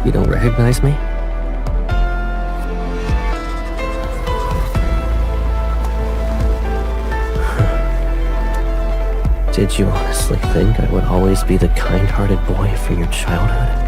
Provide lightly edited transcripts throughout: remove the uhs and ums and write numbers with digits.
You don't recognize me? Did you honestly think I would always be the kind-hearted boy for your childhood?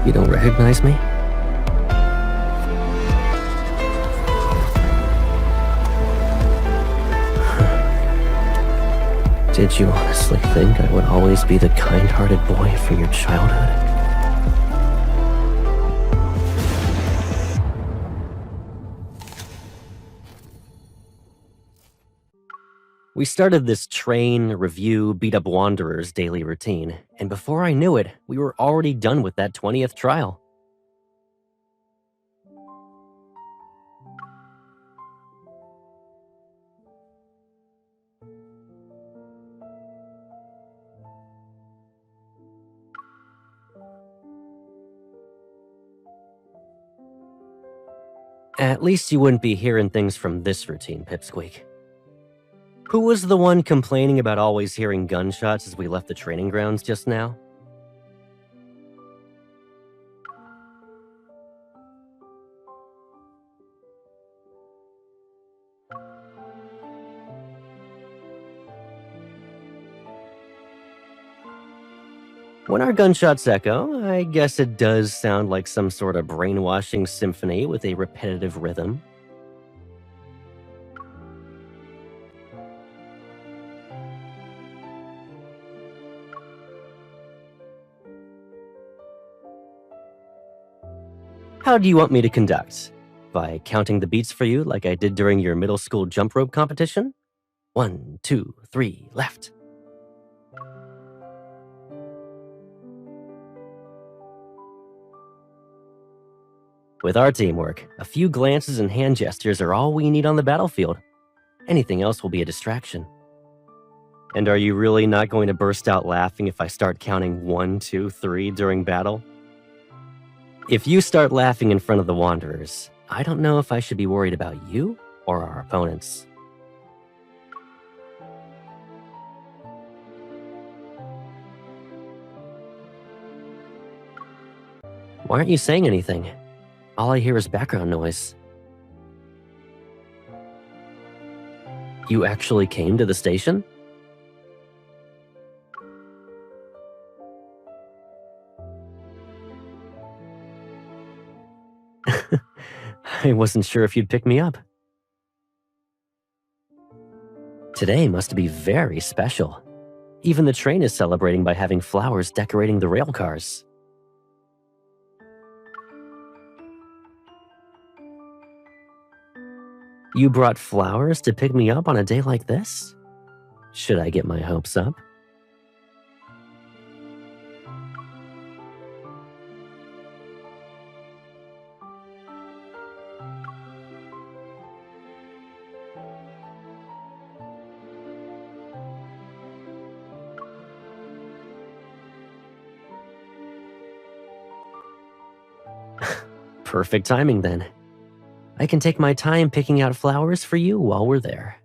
You don't recognize me? Did you honestly think I would always be the kind-hearted boy for your childhood? We started this train, review, beat-up wanderers daily routine, and before I knew it, we were already done with that 20th trial. At least you wouldn't be hearing things from this routine, Pipsqueak. Who was the one complaining about always hearing gunshots as we left the training grounds just now? When our gunshots echo, I guess it does sound like some sort of brainwashing symphony with a repetitive rhythm. How do you want me to conduct? By counting the beats for you like I did during your middle school jump rope competition? 1, 2, 3, left. With our teamwork, a few glances and hand gestures are all we need on the battlefield. Anything else will be a distraction. And are you really not going to burst out laughing if I start counting 1, 2, 3 during battle? If you start laughing in front of the Wanderers, I don't know if I should be worried about you or our opponents. Why aren't you saying anything? All I hear is background noise. You actually came to the station? I wasn't sure if you'd pick me up. Today must be very special. Even the train is celebrating by having flowers decorating the rail cars. You brought flowers to pick me up on a day like this? Should I get my hopes up? Perfect timing then. I can take my time picking out flowers for you while we're there.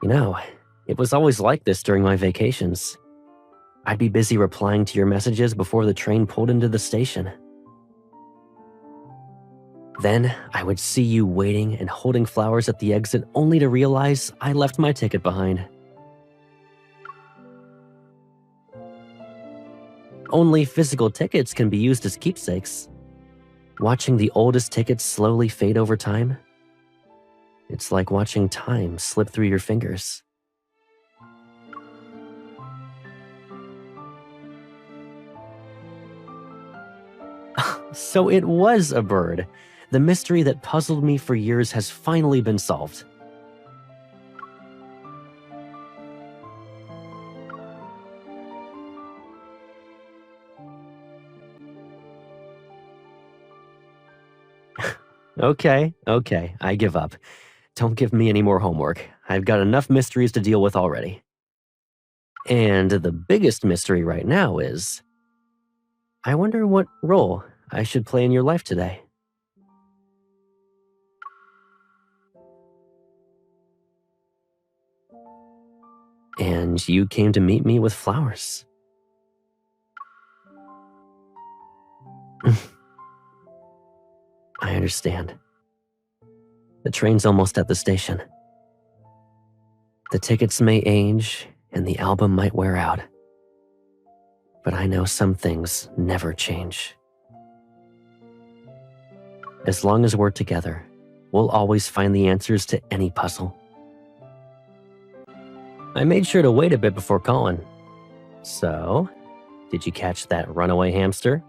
You know, it was always like this during my vacations. I'd be busy replying to your messages before the train pulled into the station. Then I would see you waiting and holding flowers at the exit only to realize I left my ticket behind. Only physical tickets can be used as keepsakes. Watching the oldest tickets slowly fade over time, it's like watching time slip through your fingers. So it was a bird. The mystery that puzzled me for years has finally been solved. Okay, I give up. Don't give me any more homework. I've got enough mysteries to deal with already. And the biggest mystery right now is, I wonder what role I should play in your life today. And you came to meet me with flowers. I understand. The train's almost at the station. The tickets may age, and the album might wear out. But I know some things never change. As long as we're together, we'll always find the answers to any puzzle. I made sure to wait a bit before calling. So, did you catch that runaway hamster?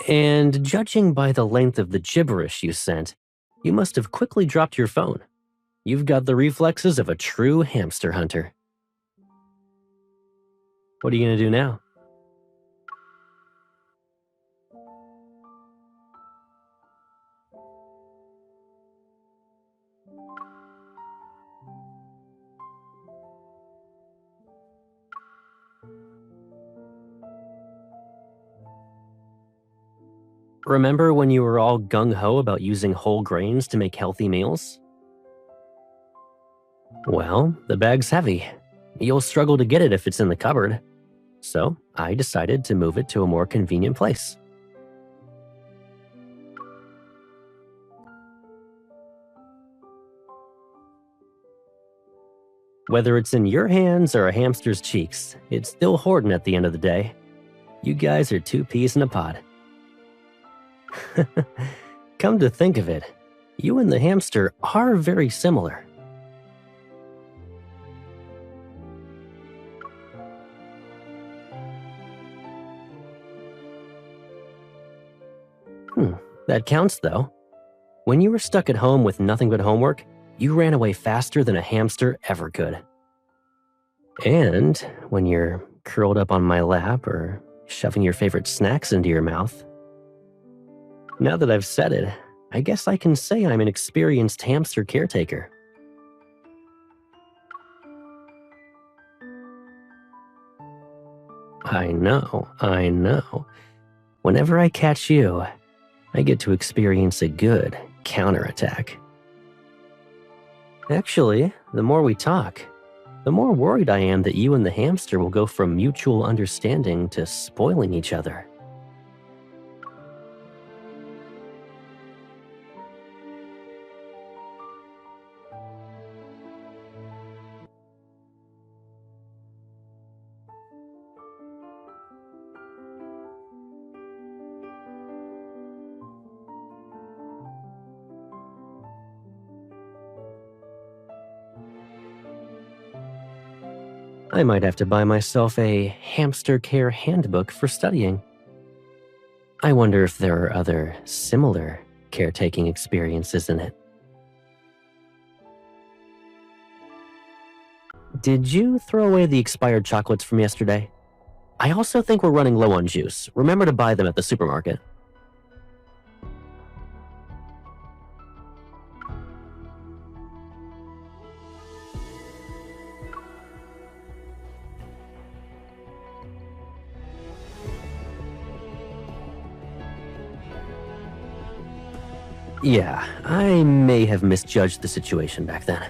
And judging by the length of the gibberish you sent, you must have quickly dropped your phone. You've got the reflexes of a true hamster hunter. What are you gonna do now? Remember when you were all gung-ho about using whole grains to make healthy meals? Well, the bag's heavy. You'll struggle to get it if it's in the cupboard. So, I decided to move it to a more convenient place. Whether it's in your hands or a hamster's cheeks, it's still hoarding at the end of the day. You guys are two peas in a pod. Come to think of it, you and the hamster are very similar. That counts though. When you were stuck at home with nothing but homework, you ran away faster than a hamster ever could. And when you're curled up on my lap or shoving your favorite snacks into your mouth. Now that I've said it, I guess I can say I'm an experienced hamster caretaker. I know. Whenever I catch you, I get to experience a good counterattack. Actually, the more we talk, the more worried I am that you and the hamster will go from mutual understanding to spoiling each other. I might have to buy myself a hamster care handbook for studying. I wonder if there are other similar caretaking experiences in it. Did you throw away the expired chocolates from yesterday? I also think we're running low on juice. Remember to buy them at the supermarket. Yeah, I may have misjudged the situation back then.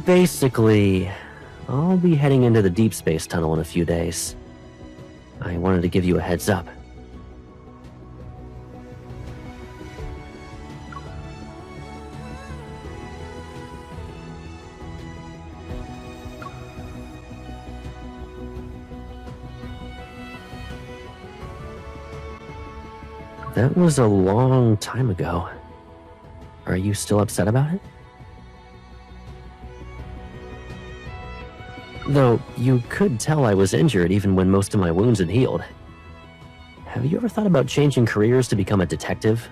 Basically, I'll be heading into the Deepspace tunnel in a few days. I wanted to give you a heads up. That was a long time ago. Are you still upset about it? Though, you could tell I was injured even when most of my wounds had healed. Have you ever thought about changing careers to become a detective?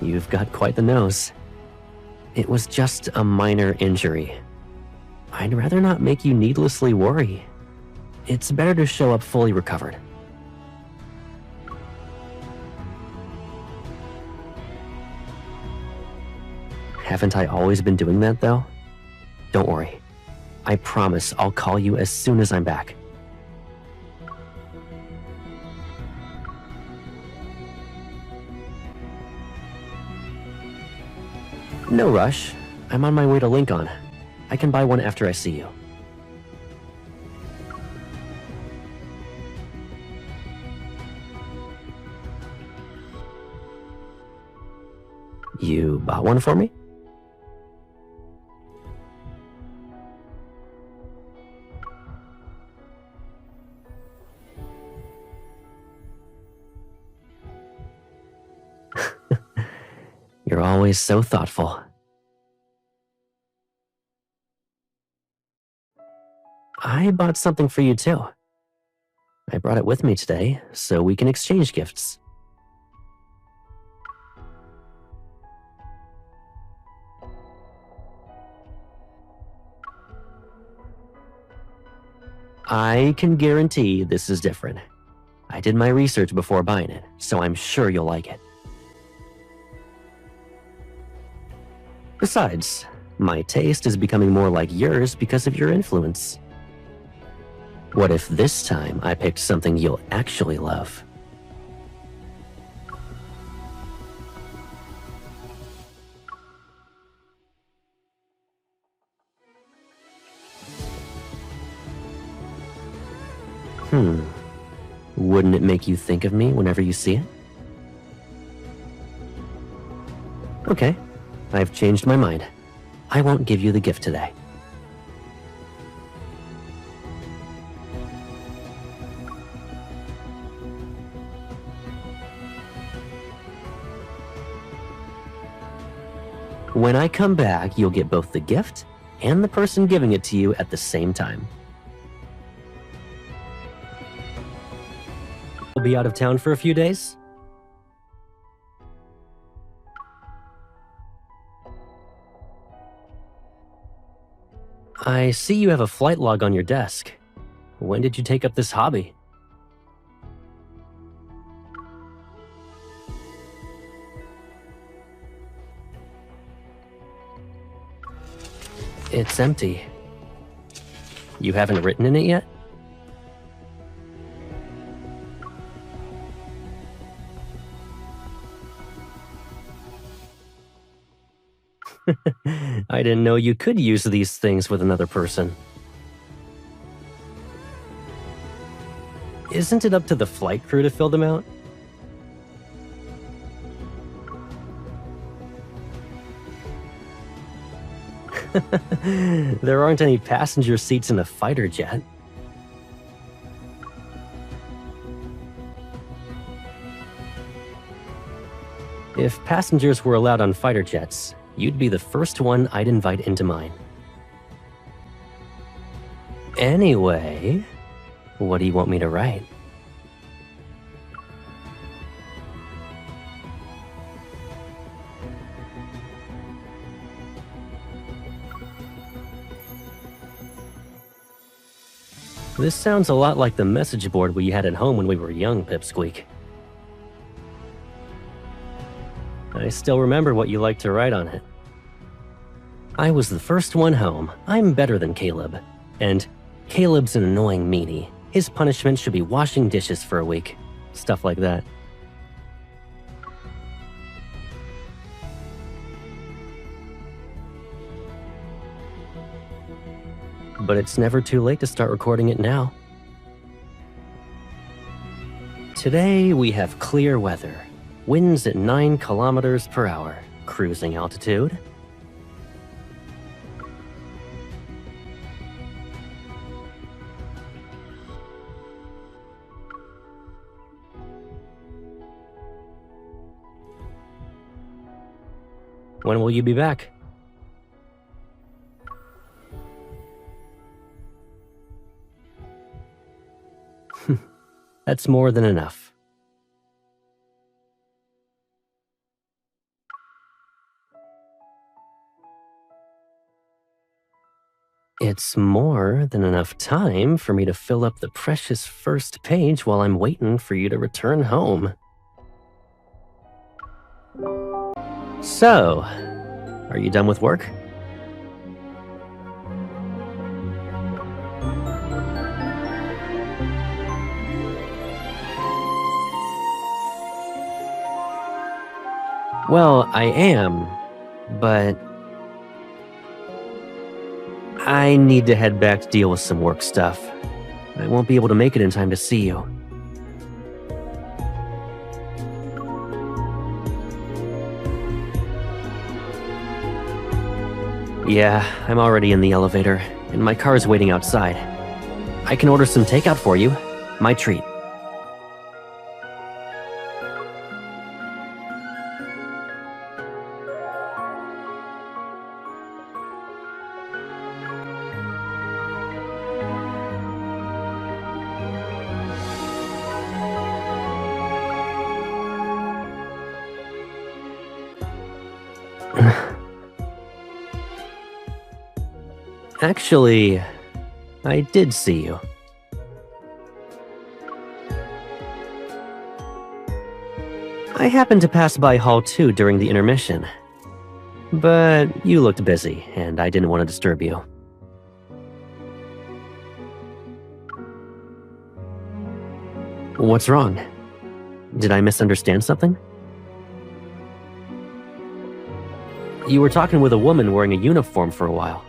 You've got quite the nose. It was just a minor injury. I'd rather not make you needlessly worry. It's better to show up fully recovered. Haven't I always been doing that, though? Don't worry. I promise I'll call you as soon as I'm back. No rush. I'm on my way to Lincoln. I can buy one after I see you. You bought one for me? You're always so thoughtful. I bought something for you too. I brought it with me today, so we can exchange gifts. I can guarantee this is different. I did my research before buying it, so I'm sure you'll like it. Besides, my taste is becoming more like yours because of your influence. What if this time I picked something you'll actually love? Wouldn't it make you think of me whenever you see it? Okay, I've changed my mind. I won't give you the gift today. When I come back, you'll get both the gift and the person giving it to you at the same time. We'll be out of town for a few days? I see you have a flight log on your desk. When did you take up this hobby? It's empty. You haven't written in it yet? I didn't know you could use these things with another person. Isn't it up to the flight crew to fill them out? There aren't any passenger seats in a fighter jet. If passengers were allowed on fighter jets, you'd be the first one I'd invite into mine. Anyway, what do you want me to write? This sounds a lot like the message board we had at home when we were young, Pipsqueak. I still remember what you liked to write on it. I was the first one home. I'm better than Caleb. And Caleb's an annoying meanie. His punishment should be washing dishes for a week. Stuff like that. But it's never too late to start recording it now. Today we have clear weather. Winds at 9 kilometers per hour. Cruising altitude. When will you be back? That's more than enough. It's more than enough time for me to fill up the precious first page while I'm waiting for you to return home. So, are you done with work? Well, I am, but I need to head back to deal with some work stuff. I won't be able to make it in time to see you. Yeah, I'm already in the elevator, and my car is waiting outside. I can order some takeout for you. My treat. Actually, I did see you. I happened to pass by Hall 2 during the intermission. But you looked busy, and I didn't want to disturb you. What's wrong? Did I misunderstand something? You were talking with a woman wearing a uniform for a while.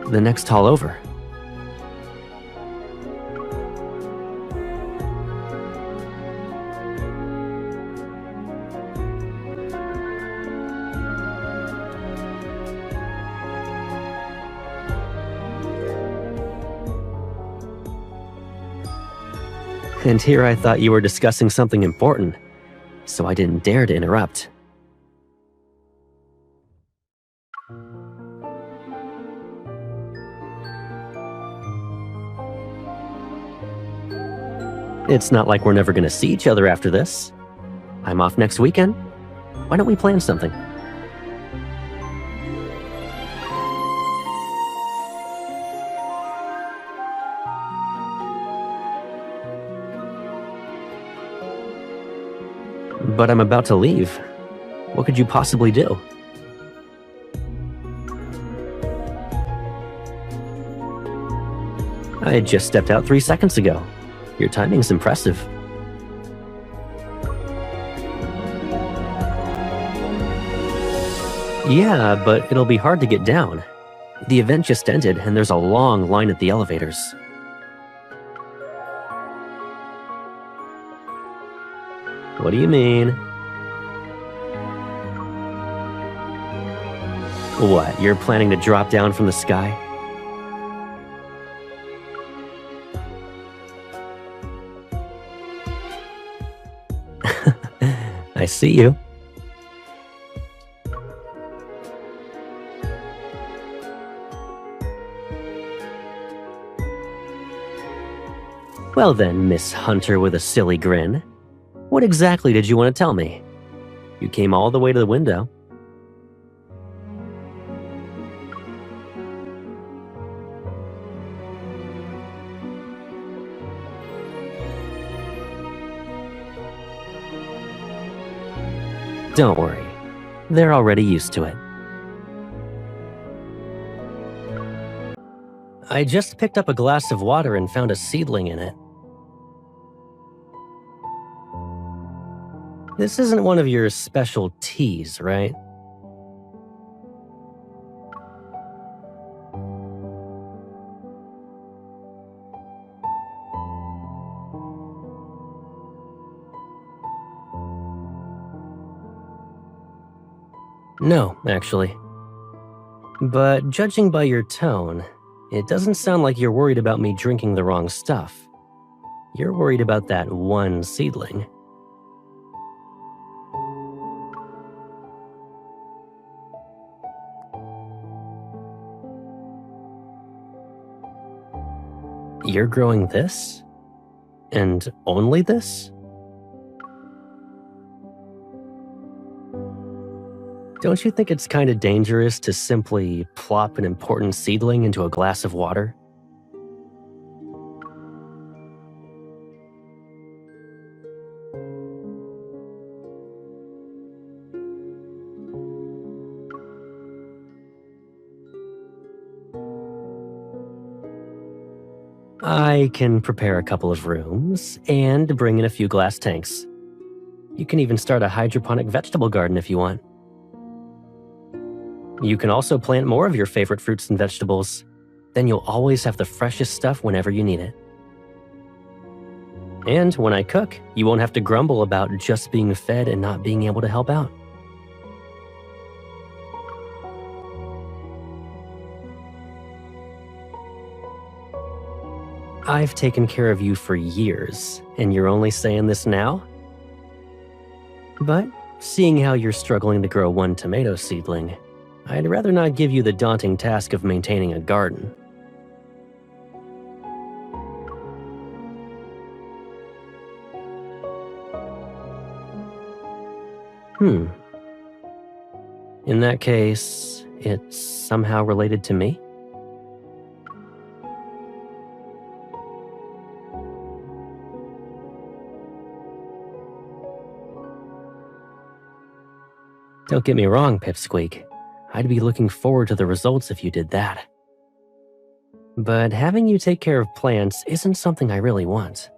The next hall over. And here I thought you were discussing something important, so I didn't dare to interrupt. It's not like we're never gonna see each other after this. I'm off next weekend. Why don't we plan something? But I'm about to leave. What could you possibly do? I had just stepped out 3 seconds ago. Your timing's impressive. Yeah, but it'll be hard to get down. The event just ended and there's a long line at the elevators. What do you mean? What, you're planning to drop down from the sky? I see you. Well then, Miss Hunter with a silly grin. What exactly did you want to tell me? You came all the way to the window. Don't worry, they're already used to it. I just picked up a glass of water and found a seedling in it. This isn't one of your special teas, right? No, actually. But judging by your tone, it doesn't sound like you're worried about me drinking the wrong stuff. You're worried about that one seedling. You're growing this? And only this? Don't you think it's kind of dangerous to simply plop an important seedling into a glass of water? I can prepare a couple of rooms and bring in a few glass tanks. You can even start a hydroponic vegetable garden if you want. You can also plant more of your favorite fruits and vegetables. Then you'll always have the freshest stuff whenever you need it. And when I cook, you won't have to grumble about just being fed and not being able to help out. I've taken care of you for years, and you're only saying this now? But seeing how you're struggling to grow one tomato seedling, I'd rather not give you the daunting task of maintaining a garden. In that case, it's somehow related to me? Don't get me wrong, Pipsqueak. I'd be looking forward to the results if you did that. But having you take care of plants isn't something I really want.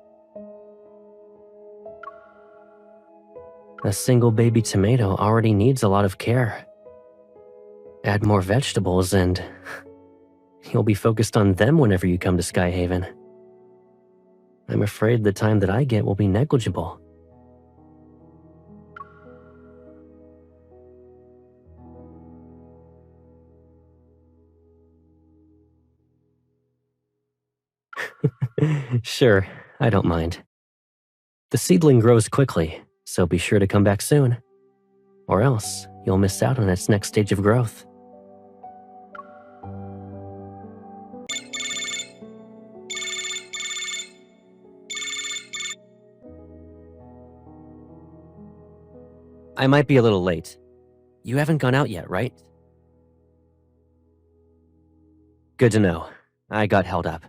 A single baby tomato already needs a lot of care. Add more vegetables and you'll be focused on them whenever you come to Skyhaven. I'm afraid the time that I get will be negligible. Sure, I don't mind. The seedling grows quickly, so be sure to come back soon. Or else, you'll miss out on its next stage of growth. I might be a little late. You haven't gone out yet, right? Good to know. I got held up.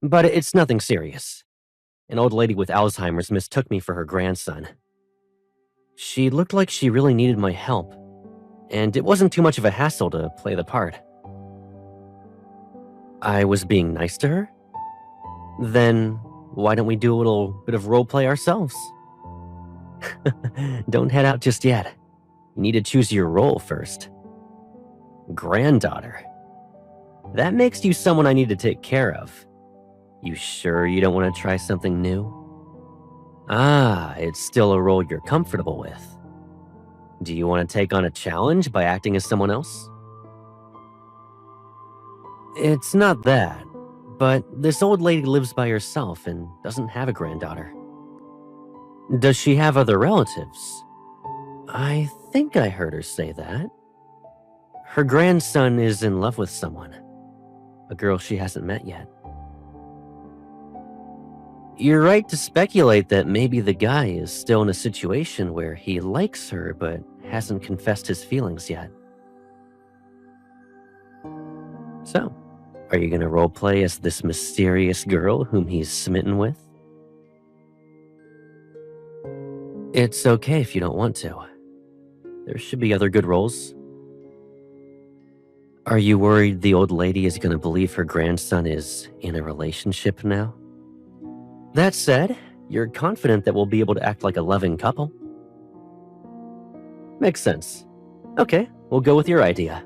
But it's nothing serious. An old lady with Alzheimer's mistook me for her grandson. She looked like she really needed my help, and it wasn't too much of a hassle to play the part. I was being nice to her? Then why don't we do a little bit of roleplay ourselves? Don't head out just yet. You need to choose your role first. Granddaughter. That makes you someone I need to take care of. You sure you don't want to try something new? Ah, it's still a role you're comfortable with. Do you want to take on a challenge by acting as someone else? It's not that, but this old lady lives by herself and doesn't have a granddaughter. Does she have other relatives? I think I heard her say that. Her grandson is in love with someone, a girl she hasn't met yet. You're right to speculate that maybe the guy is still in a situation where he likes her but hasn't confessed his feelings yet. So, are you gonna roleplay as this mysterious girl whom he's smitten with? It's okay if you don't want to. There should be other good roles. Are you worried the old lady is gonna believe her grandson is in a relationship now? That said, you're confident that we'll be able to act like a loving couple. Makes sense. Okay, we'll go with your idea.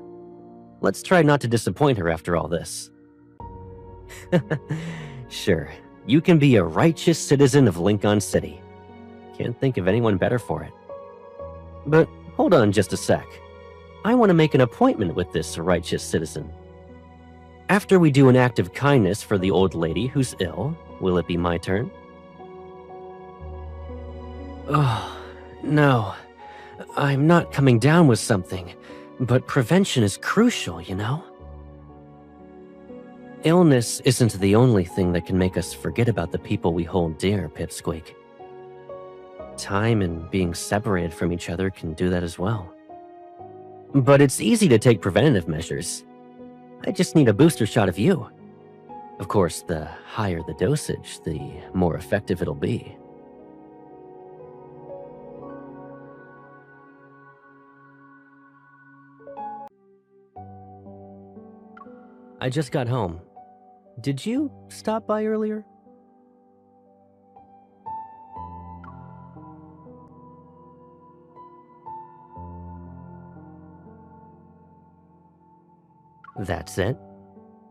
Let's try not to disappoint her after all this. Sure, you can be a righteous citizen of Lincoln City. Can't think of anyone better for it. But hold on just a sec. I want to make an appointment with this righteous citizen. After we do an act of kindness for the old lady who's ill, will it be my turn? Oh, no. I'm not coming down with something, but prevention is crucial, you know? Illness isn't the only thing that can make us forget about the people we hold dear, Pipsqueak. Time and being separated from each other can do that as well. But it's easy to take preventative measures. I just need a booster shot of you. Of course, the higher the dosage, the more effective it'll be. I just got home. Did you stop by earlier? That's it?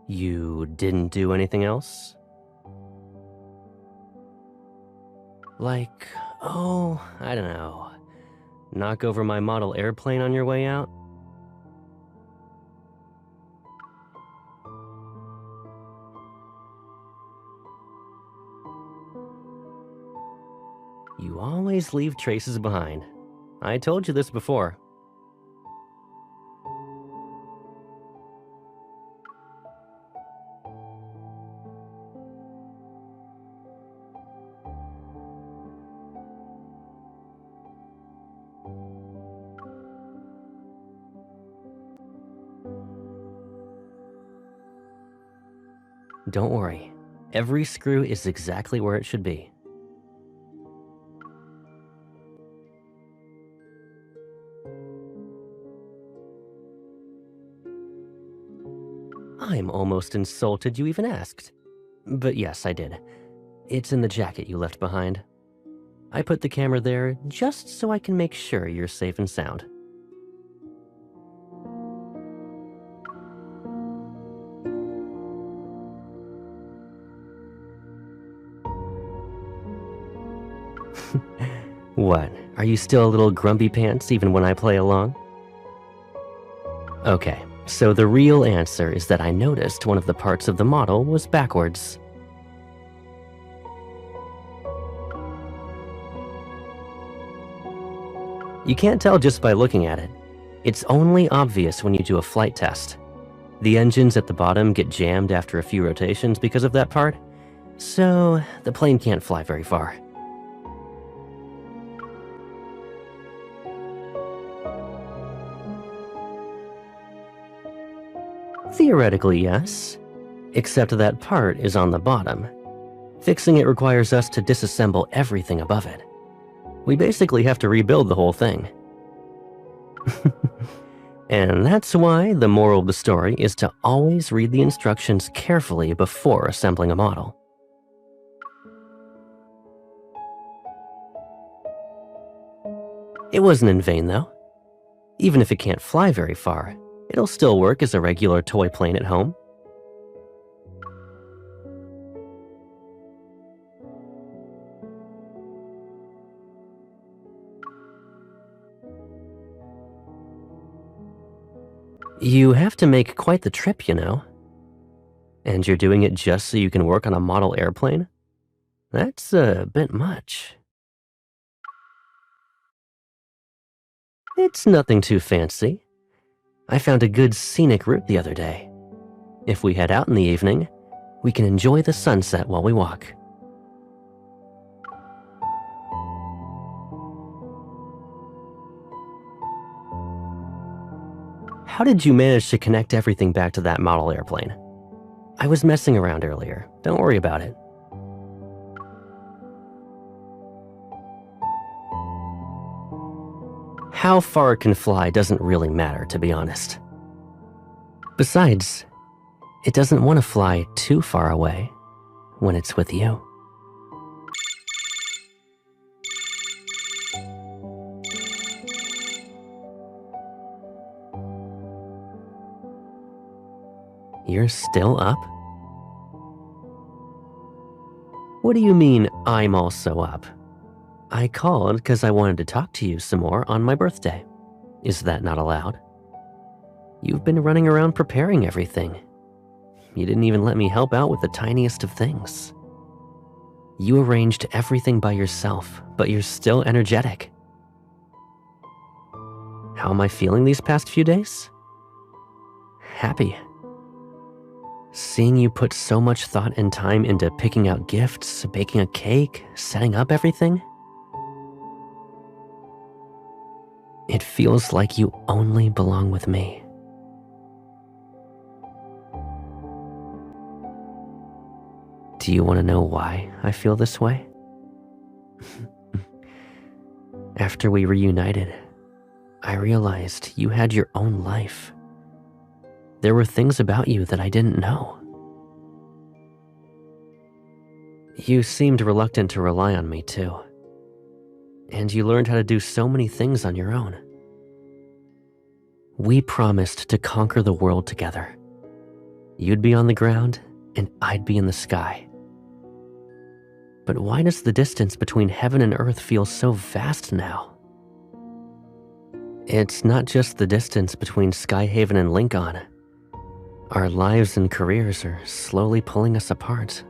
You didn't do anything else? Like, oh, I don't know. Knock over my model airplane on your way out? You always leave traces behind. I told you this before. Don't worry. Every screw is exactly where it should be. I'm almost insulted you even asked. But yes, I did. It's in the jacket you left behind. I put the camera there just so I can make sure you're safe and sound. What, are you still a little grumpy pants even when I play along? Okay, so the real answer is that I noticed one of the parts of the model was backwards. You can't tell just by looking at it. It's only obvious when you do a flight test. The engines at the bottom get jammed after a few rotations because of that part, so the plane can't fly very far. Theoretically, yes. Except that part is on the bottom. Fixing it requires us to disassemble everything above it. We basically have to rebuild the whole thing. And that's why the moral of the story is to always read the instructions carefully before assembling a model. It wasn't in vain, though. Even if it can't fly very far, it'll still work as a regular toy plane at home. You have to make quite the trip, you know. And you're doing it just so you can work on a model airplane? That's a bit much. It's nothing too fancy. I found a good scenic route the other day. If we head out in the evening, we can enjoy the sunset while we walk. How did you manage to connect everything back to that model airplane? I was messing around earlier. Don't worry about it. How far it can fly doesn't really matter, to be honest. Besides, it doesn't want to fly too far away when it's with you. You're still up? What do you mean, I'm also up? I called because I wanted to talk to you some more on my birthday. Is that not allowed? You've been running around preparing everything. You didn't even let me help out with the tiniest of things. You arranged everything by yourself, but you're still energetic. How am I feeling these past few days? Happy. Seeing you put so much thought and time into picking out gifts, baking a cake, setting up everything. It feels like you only belong with me. Do you want to know why I feel this way? After we reunited, I realized you had your own life. There were things about you that I didn't know. You seemed reluctant to rely on me too. And you learned how to do so many things on your own. We promised to conquer the world together. You'd be on the ground, and I'd be in the sky. But why does the distance between heaven and earth feel so vast now? It's not just the distance between Skyhaven and Lincoln. Our lives and careers are slowly pulling us apart.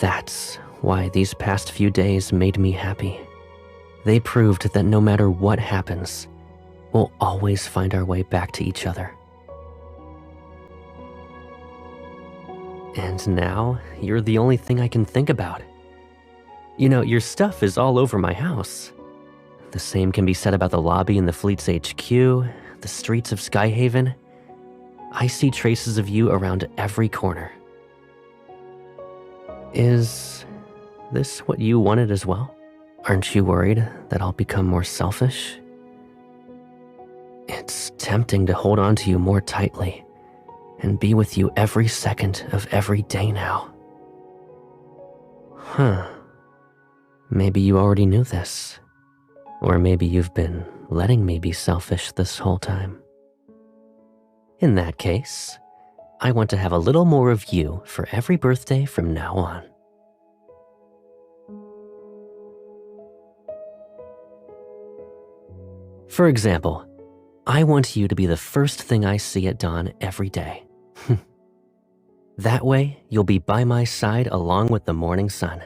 That's why these past few days made me happy. They proved that no matter what happens, we'll always find our way back to each other. And now, you're the only thing I can think about. You know, your stuff is all over my house. The same can be said about the lobby in the Fleet's HQ, the streets of Skyhaven. I see traces of you around every corner. Is this what you wanted as well? Aren't you worried that I'll become more selfish? It's tempting to hold on to you more tightly and be with you every second of every day now. Maybe you already knew this. Or maybe you've been letting me be selfish this whole time. In that case, I want to have a little more of you for every birthday from now on. For example, I want you to be the first thing I see at dawn every day. That way, you'll be by my side along with the morning sun.